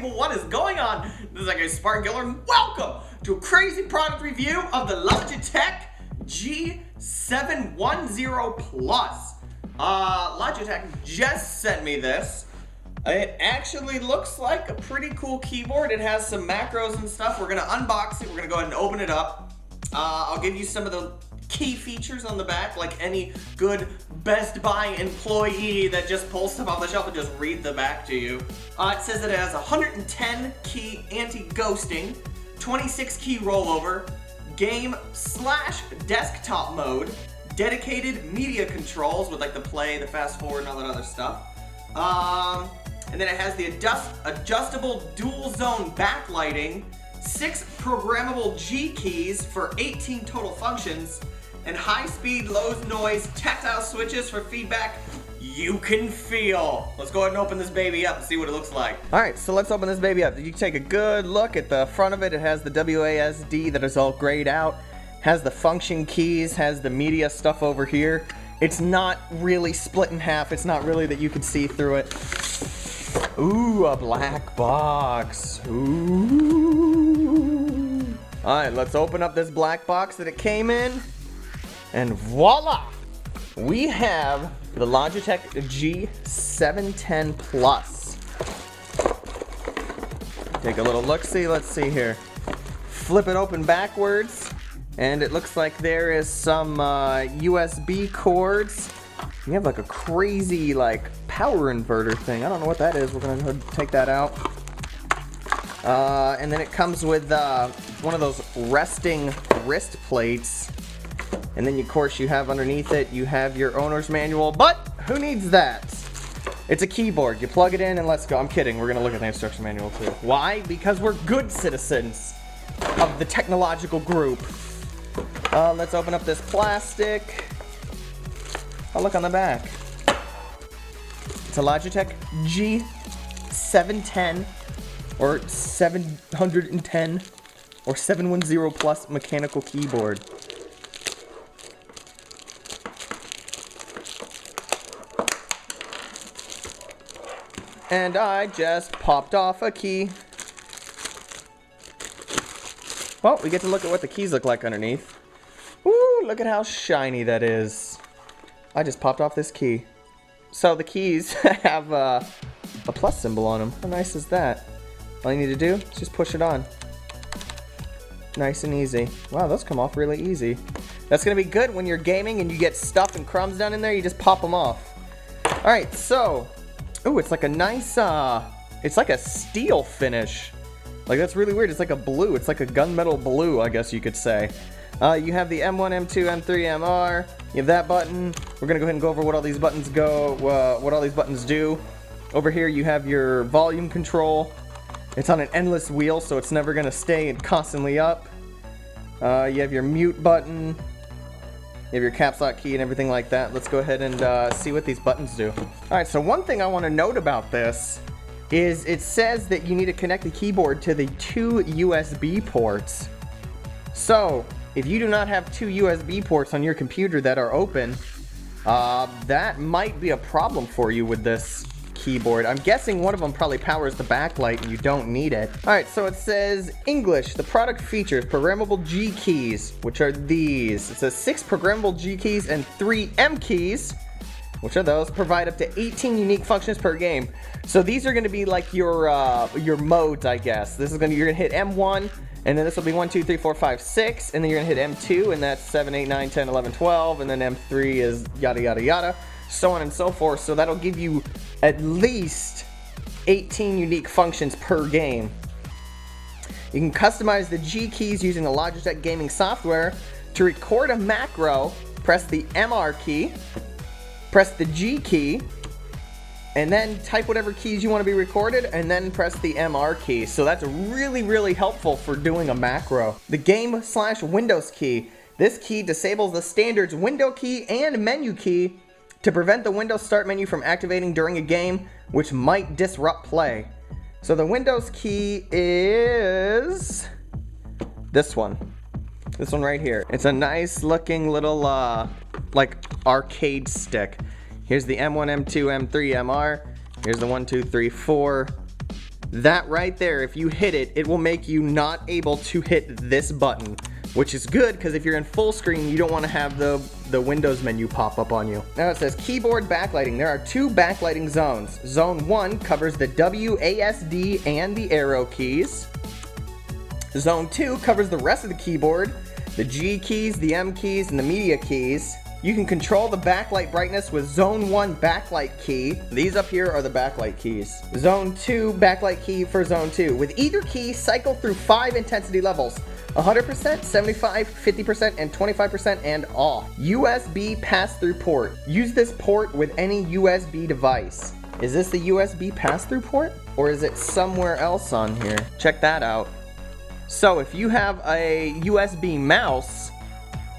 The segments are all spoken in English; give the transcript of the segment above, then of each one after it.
people, what is going on? This is like a Spartan Killer, and welcome to a crazy product review of the Logitech G710 Plus. Logitech just sent me this. It actually looks like a pretty cool keyboard. It has some macros and stuff. We're gonna unbox it. We're gonna go ahead and open it up. I'll give you some of the key features on the back, like any good Best Buy employee that just pulls stuff off the shelf and just read the back to you. It says that it has 110 key anti-ghosting, 26 key rollover, game/desktop mode, dedicated media controls with like the play, the fast forward, and all that other stuff. And then it has the adjustable dual zone backlighting, 6 programmable G keys for 18 total functions, and high-speed, low noise, tactile switches for feedback you can feel. Let's go ahead and open this baby up and see what it looks like. All right, so let's open this baby up. You take a good look at the front of it. It has the WASD that is all grayed out, has the function keys, has the media stuff over here. It's not really split in half. It's not really that you can see through it. Ooh, a black box. Ooh. All right, let's open up this black box that it came in. And voila! We have the Logitech G710 Plus. Take a little look-see. Let's see here. Flip it open backwards. And it looks like there is some USB cords. You have like a crazy like power inverter thing. I don't know what that is. We're gonna take that out. And then it comes with one of those resting wrist plates. And then of course you have underneath it, you have your owner's manual, but who needs that? It's a keyboard. You plug it in and let's go. I'm kidding. We're gonna look at the instruction manual too. Why? Because we're good citizens of the technological group. Let's open up this plastic. Oh, look on the back. It's a Logitech G710 or 710 or 710 Plus mechanical keyboard. And I just popped off a key. Well, we get to look at what the keys look like underneath. Ooh, look at how shiny that is. I just popped off this key. So the keys have a plus symbol on them. How nice is that? All you need to do is just push it on. Nice and easy. Wow, those come off really easy. That's gonna be good when you're gaming and you get stuff and crumbs down in there, you just pop them off. All right, so, ooh, it's like a nice, it's like a steel finish. Like, that's really weird. It's like a blue. It's like a gunmetal blue, I guess you could say. You have the M1, M2, M3, MR. You have that button. We're gonna go ahead and go over what all these buttons what all these buttons do. Over here, you have your volume control. It's on an endless wheel, so it's never gonna stay constantly up. You have your mute button. You have your caps lock key and everything like that. Let's go ahead and see what these buttons do. All right, so one thing I want to note about this is it says that you need to connect the keyboard to the 2 USB ports. So, if you do not have 2 USB ports on your computer that are open, that might be a problem for you with this keyboard. I'm guessing one of them probably powers the backlight and you don't need it. Alright, so it says English, the product features programmable G keys, which are these. It says 6 programmable G keys and 3 M keys, which are those, provide up to 18 unique functions per game. So these are going to be like your modes, I guess. This is you're gonna hit M1, and then this will be 1, 2, 3, 4, 5, 6, and then you're gonna hit M2, and that's 7, 8, 9, 10, 11, 12, and then M3 is yada yada yada, so on and so forth. So that'll give you at least 18 unique functions per game. You can customize the G keys using the Logitech gaming software. To record a macro, press the MR key, press the G key, and then type whatever keys you want to be recorded, and then press the MR key. So that's really, really helpful for doing a macro. The game/Windows key. This key disables the standard's window key and menu key to prevent the Windows Start menu from activating during a game, which might disrupt play. So the Windows key is this one. This one right here. It's a nice looking little like arcade stick. Here's the M1, M2, M3, MR. Here's the 1, 2, 3, 4. That right there, if you hit it, it will make you not able to hit this button, which is good because if you're in full screen, you don't want to have the Windows menu pop up on you. Now it says keyboard backlighting. There are 2 backlighting zones. Zone 1 covers the WASD and the arrow keys. Zone 2 covers the rest of the keyboard, the G keys, the M keys, and the media keys. You can control the backlight brightness with Zone 1 backlight key. These up here are the backlight keys. Zone 2 backlight key for Zone 2. With either key, cycle through 5 intensity levels. 100%, 75, 50%, and 25% and off. USB pass-through port. Use this port with any USB device. Is this the USB pass-through port? Or is it somewhere else on here? Check that out. So if you have a USB mouse,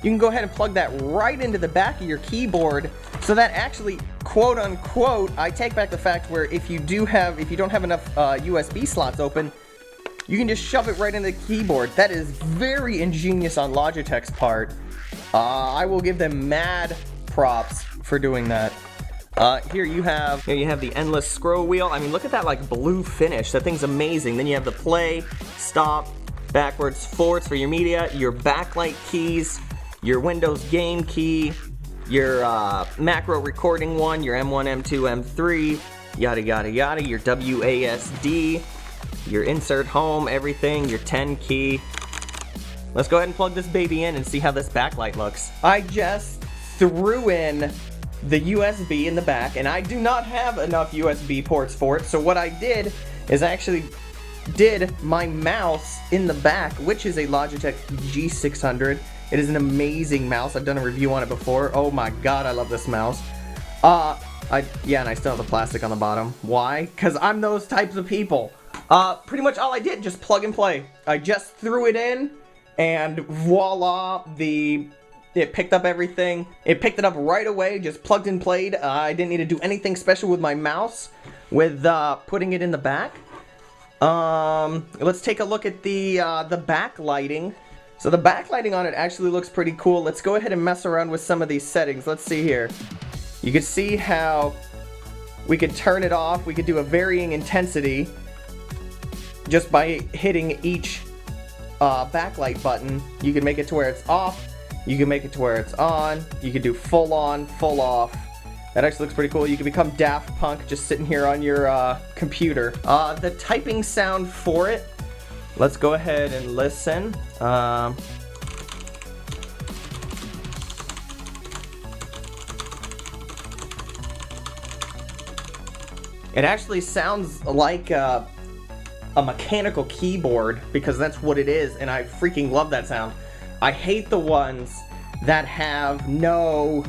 you can go ahead and plug that right into the back of your keyboard. So that actually, quote unquote, I take back the fact where if you don't have enough USB slots open, you can just shove it right into the keyboard. That is very ingenious on Logitech's part. I will give them mad props for doing that. Here you have the endless scroll wheel. I mean, look at that like blue finish. That thing's amazing. Then you have the play, stop, backwards, forwards for your media, your backlight keys, your Windows game key, your macro recording one, your M1, M2, M3, yada yada yada, your WASD, your insert home, everything, your 10 key. Let's go ahead and plug this baby in and see how this backlight looks. I just threw in the USB in the back, and I do not have enough USB ports for it, so what I did is I actually did my mouse in the back, which is a Logitech G610. It is an amazing mouse. I've done a review on it before. Oh my god, I love this mouse. Yeah, and I still have the plastic on the bottom. Why? Because I'm those types of people. Pretty much all I did, just plug and play. I just threw it in, and voila, it picked up everything. It picked it up right away, just plugged and played. I didn't need to do anything special with my mouse with putting it in the back. Let's take a look at the backlighting. So the backlighting on it actually looks pretty cool. Let's go ahead and mess around with some of these settings. Let's see here. You can see how we could turn it off. We could do a varying intensity just by hitting each backlight button. You can make it to where it's off. You can make it to where it's on. You can do full on, full off. That actually looks pretty cool. You can become Daft Punk just sitting here on your computer. The typing sound for it, let's go ahead and listen. It actually sounds like a mechanical keyboard, because that's what it is, and I freaking love that sound. I hate the ones that have no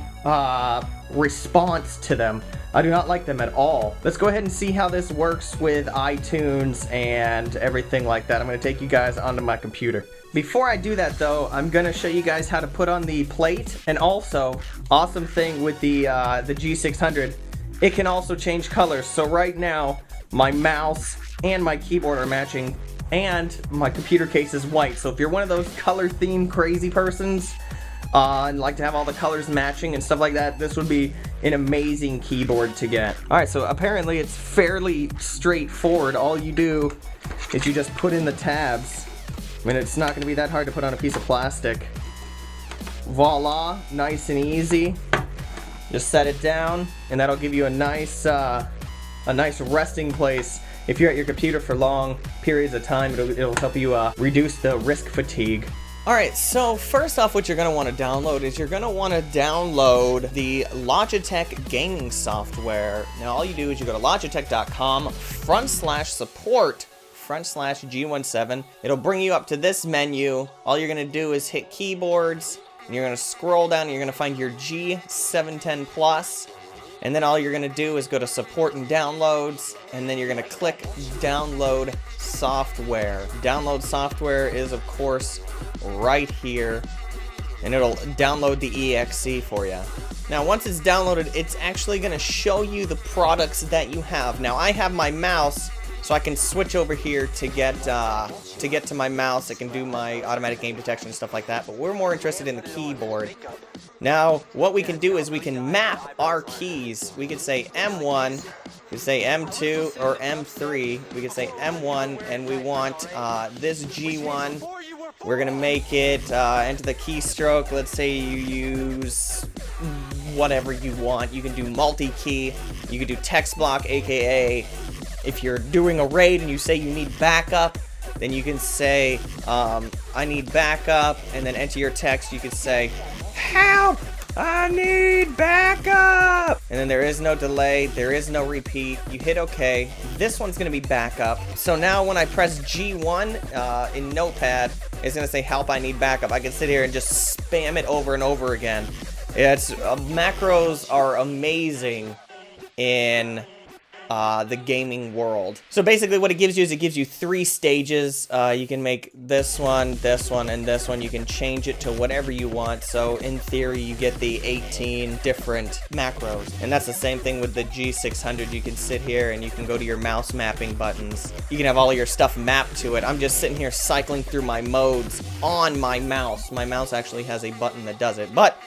response to them. I do not like them at all. Let's go ahead and see how this works with iTunes and everything like that. I'm going to take you guys onto my computer. Before I do that though, I'm going to show you guys how to put on the plate, and also, awesome thing with the G600, it can also change colors. So right now, my mouse and my keyboard are matching, and my computer case is white. So if you're one of those color themed crazy persons, and like to have all the colors matching and stuff like that, this would be an amazing keyboard to get. Alright, so apparently it's fairly straightforward. All you do is you just put in the tabs. I mean, it's not going to be that hard to put on a piece of plastic. Voila, nice and easy. Just set it down, and that'll give you a nice resting place. If you're at your computer for long periods of time, it'll help you reduce the risk fatigue. Alright, so first off, what you're going to want to download is you're going to want to download the Logitech gaming software. Now all you do is you go to logitech.com/support/G17. It'll bring you up to this menu. All you're going to do is hit keyboards, and you're going to scroll down, and you're going to find your G710 Plus. And then all you're going to do is go to support and downloads, and then you're going to click download software. Download software is, of course, right here, and it'll download the exe for you. Now once it's downloaded, it's actually going to show you the products that you have. Now I have my mouse, so I can switch over here to get to my mouse. I can do my automatic game detection and stuff like that, but we're more interested in the keyboard. Now, what we can do is we can map our keys. We could say M1, We say M2 or M3. We can say M1, and we want this G1. We're gonna make it enter the keystroke. Let's say you use whatever you want. You can do multi-key. You can do text block, aka if you're doing a raid and you say you need backup, then you can say I need backup, and then enter your text. You can say help, I need backup, and then there is no delay, there is no repeat. You hit OK. This one's gonna be backup. So now when I press G1 in Notepad, it's gonna say help, I need backup. I can sit here and just spam it over and over again. It's macros are amazing in the gaming world. So basically what it gives you is it gives you 3 stages. You can make this one, and this one. You can change it to whatever you want. So in theory, you get the 18 different macros. And that's the same thing with the G600. You can sit here and you can go to your mouse mapping buttons. You can have all of your stuff mapped to it. I'm just sitting here cycling through my modes on my mouse. My mouse actually has a button that does it, but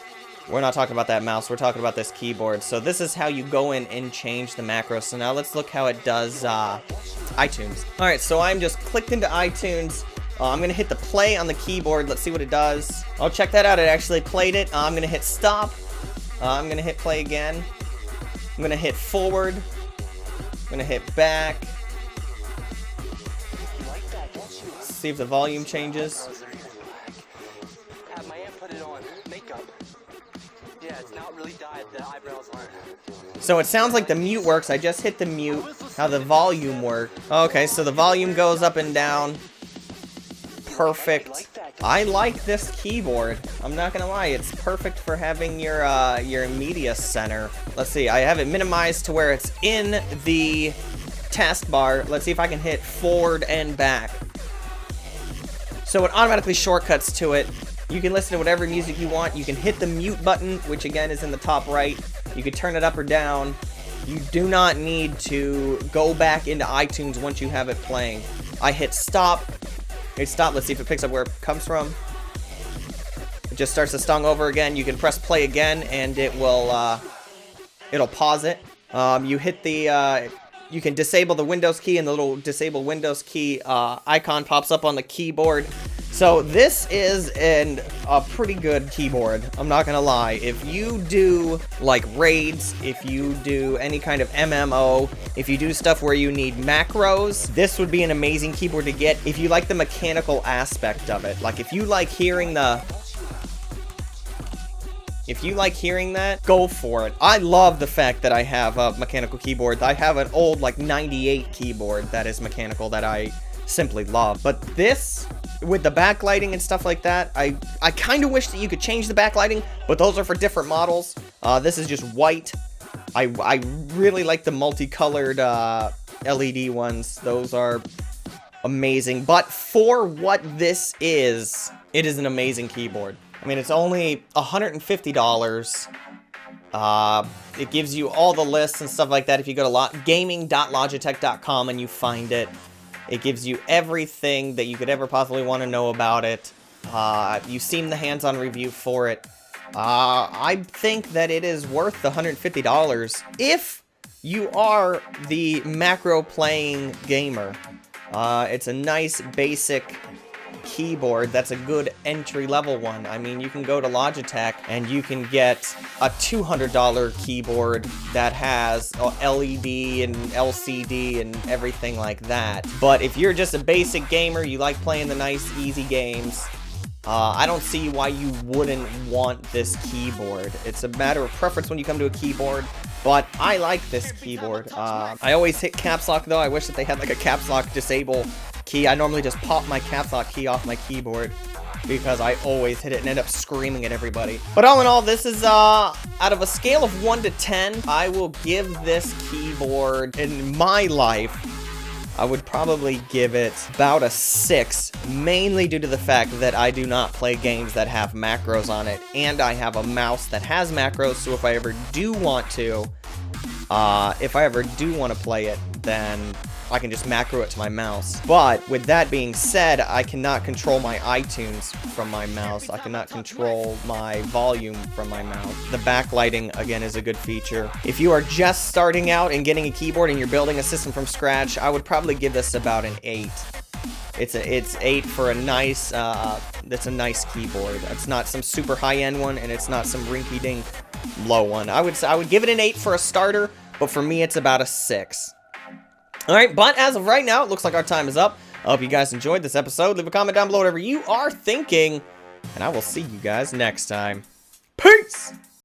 we're not talking about that mouse, we're talking about this keyboard. So this is how you go in and change the macros. So now let's look how it does iTunes. Alright, so I'm just clicked into iTunes. I'm going to hit the play on the keyboard. Let's see what it does. Oh, check that out, it actually played it. I'm going to hit stop. I'm going to hit play again. I'm going to hit forward. I'm going to hit back. See if the volume changes. So it sounds like the mute works. I just hit the mute. How the volume works. Okay, so the volume goes up and down. Perfect. I like this keyboard. I'm not gonna lie, it's perfect for having your media center. Let's see, I have it minimized to where it's in the taskbar. Let's see if I can hit forward and back. So it automatically shortcuts to it. You can listen to whatever music you want. You can hit the mute button, which again is in the top right. You can turn it up or down. You do not need to go back into iTunes once you have it playing. I hit stop. Hit stop. Let's see if it picks up where it comes from. It just starts the song over again. You can press play again, and it will it'll pause it. You hit the you can disable the Windows key, and the little disable Windows key icon pops up on the keyboard. So this is a pretty good keyboard, I'm not gonna lie. If you do like raids, if you do any kind of MMO, if you do stuff where you need macros, this would be an amazing keyboard to get if you like the mechanical aspect of it. Like if you like hearing that, go for it. I love the fact that I have a mechanical keyboard. I have an old like 98 keyboard that is mechanical that I simply love. But this, with the backlighting and stuff like that, I kind of wish that you could change the backlighting, but those are for different models. This is just white. I really like the multicolored LED ones. Those are amazing. But for what this is, it is an amazing keyboard. I mean, it's only $150. It gives you all the lists and stuff like that. If you go to gaming.logitech.com and you find it, it gives you everything that you could ever possibly want to know about it. You've seen the hands-on review for it. I think that it is worth the $150 if you are the macro playing gamer. It's a nice basic keyboard that's a good entry-level one. I mean, you can go to Logitech and you can get a $200 keyboard that has LED and LCD and everything like that. But if you're just a basic gamer, you like playing the nice, easy games, I don't see why you wouldn't want this keyboard. It's a matter of preference when you come to a keyboard, but I like this keyboard. I always hit caps lock though. I wish that they had like a caps lock disable key. I normally just pop my caps lock key off my keyboard because I always hit it and end up screaming at everybody. But all in all, this is out of a scale of 1 to 10, I will give this keyboard, in my life, I would probably give it about a 6, mainly due to the fact that I do not play games that have macros on it, and I have a mouse that has macros, so if I ever do want to, play it, then I can just macro it to my mouse. But with that being said, I cannot control my iTunes from my mouse. I cannot control my volume from my mouse. The backlighting, again, is a good feature. If you are just starting out and getting a keyboard and you're building a system from scratch, I would probably give this about an 8. It's 8 for a nice, that's a nice keyboard. It's not some super high-end one, and it's not some rinky-dink low one. I would give it an 8 for a starter, but for me, it's about a 6. Alright, but as of right now, it looks like our time is up. I hope you guys enjoyed this episode. Leave a comment down below whatever you are thinking, and I will see you guys next time. Peace!